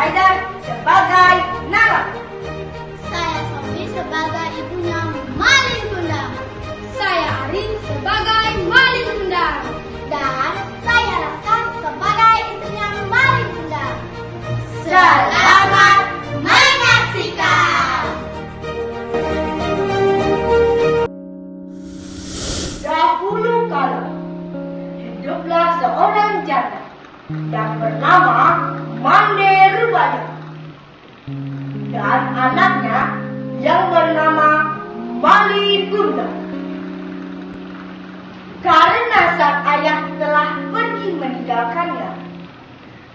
Haidar sebagai nama. Saya Sofi sebagai ibunya Malin Kundang. Saya Arin sebagai Malin Kundang. Dan saya Raska sebagai istrinya Malin Kundang. Selamat menyaksikan. Dahulu kala hiduplah seorang janda yang bernama Mande Rubaya dan anaknya yang bernama Malin Kundang. Karena sang ayah telah pergi meninggalkannya,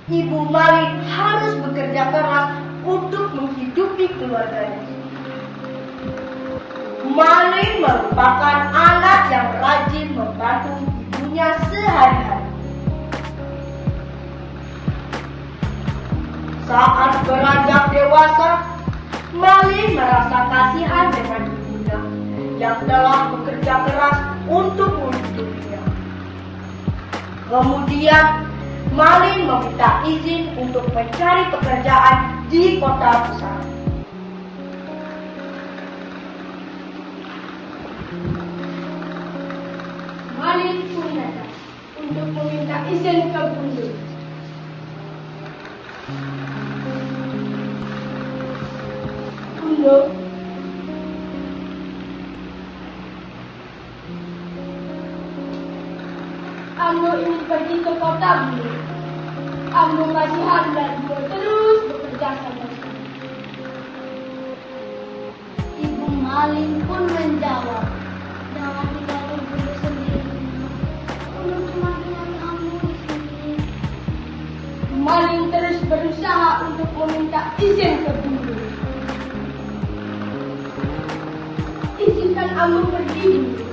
Ibu Malin harus bekerja keras untuk menghidupi keluarganya. Malin merupakan anak yang rajin membantu ibunya sehari-hari. Saat beranjak dewasa, Malin merasa kasihan dengan ibunya yang telah bekerja keras untuk menghidupinya. Kemudian, Malin meminta izin untuk mencari pekerjaan di kota besar. Malin pun datang untuk meminta izin ke Bunda. Bunda, Ambo ingin pergi ke kota Bunda. Ambo kasihan dan mau terus bekerja sama sekali. Ibu Malin pun menjawab, jangan tinggalkan Bunda sendiri. Bunda cuma dengan kamu di sini. Malin terus berusaha untuk meminta izin ke Bunda. Izinkan Ambo pergi dulu.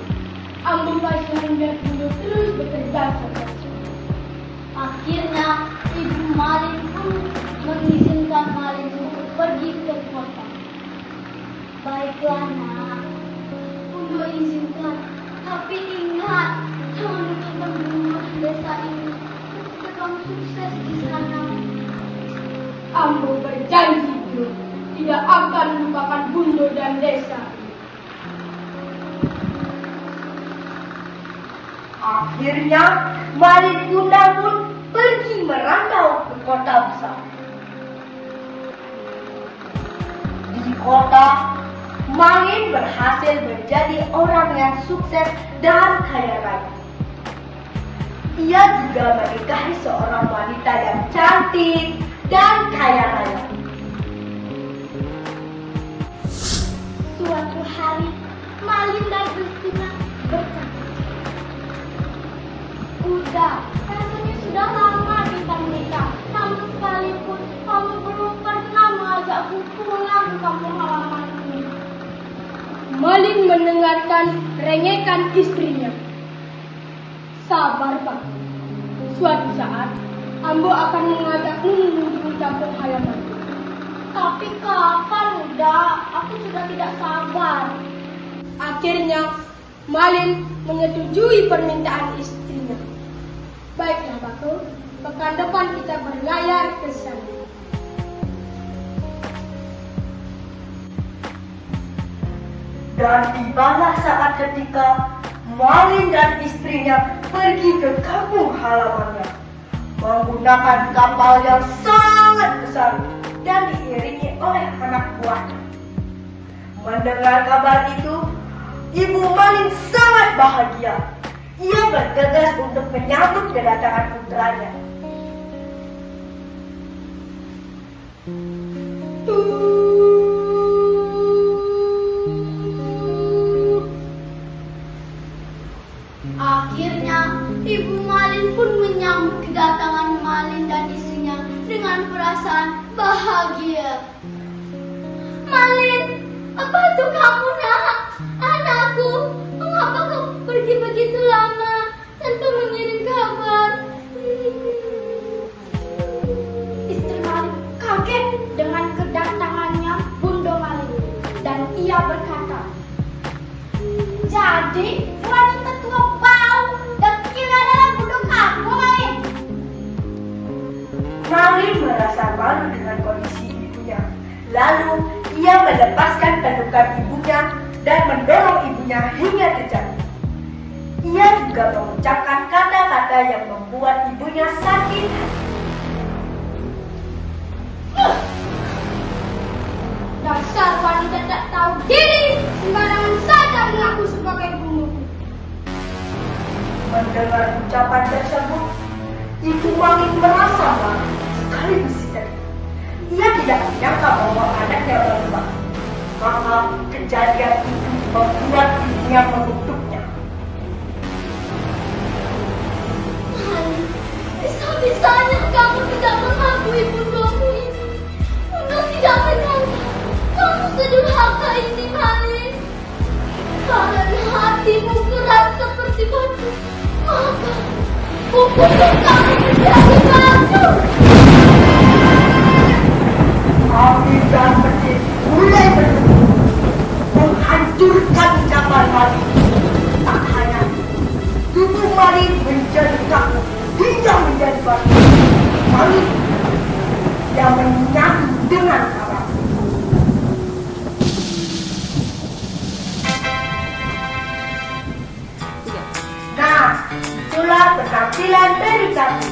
Ambo kasihan dan Bunda terus bekerja sama sekali. Akhirnya Ibu Malin pun mengizinkan Malin untuk pergi ke kota. Baiklah nak, Bunda izinkan. Tapi ingat, jangan lupakan rumah desa ini. Tetap sukses di sana. Ambo berjanji Bunda tidak akan melupakan Bunda dan desa. Akhirnya, Malin Kundang pun pergi merantau ke kota besar. Di kota, Malin berhasil menjadi orang yang sukses dan kaya raya. Ia juga menikahi seorang wanita yang cantik dan kaya raya. Suatu hari, Malin dan istrinya berkata, rasanya sudah lama kita menikah. Namun sekalipun kamu belum pernah mengajakku pulang ke kampung halamanku. Malin mendengarkan rengekan istrinya. Sabar Pak, suatu saat Ambo akan mengajakmu mengunjungi kampung halamanku. Tapi kapan udah? Aku sudah tidak sabar. Akhirnya Malin menyetujui permintaan istrinya. Baiklah Bako, pekan depan kita berlayar ke sana. Dan tibalah saat ketika Malin dan istrinya pergi ke kampung halamannya menggunakan kapal yang sangat besar dan diiringi oleh anak buahnya. Mendengar kabar itu, Ibu Malin sangat bahagia. Ia bergegas untuk menyambut kedatangan putranya. Akhirnya, Ibu Malin pun menyambut kedatangan Malin dan istrinya dengan perasaan bahagia. Malin, apa itu kamu nak? Anakku, mengapa kamu pergi begitu lama tanpa mengirim kabar? Istri Malin kaget dengan kedatangannya Bunda Malin dan ia berkata, jadi wanita tua bau dan kira adalah Bunda kamu, Malin. Malin merasa malu dengan kondisi terhadap ibunya dan mendorong ibunya hingga terjatuh. Ia juga mengucapkan kata-kata yang membuat ibunya sakit hati. Dasar wanita tak tahu diri, sembarangan saja mengaku sebagai ibumu. Mendengar ucapan tersebut, Ibu Mangin merasa marah sekaligus sedih. Ia tidak menyangka bahwa anaknya berubah. Maka kejadian itu membuat ibunya mengutuknya. Hani, bisa-bisanya kamu tidak mengakui bundamu ini. Bunda tidak menyangka kamu sedurhaka ini, Hani. Karena hatimu keras seperti batu, maka kukutuk kamu menjadi batu. Api dan petir mulai bertemu, menghancurkan kapal Malin. Tak hanya itu, tubuh Malin menjadi kaku hingga menjadi batu. Malin yang menyatu dengan karang. Nah, itulah penampilan dari kami.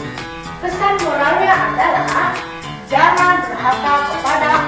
Pesan moralnya adalah jangan berharap kepada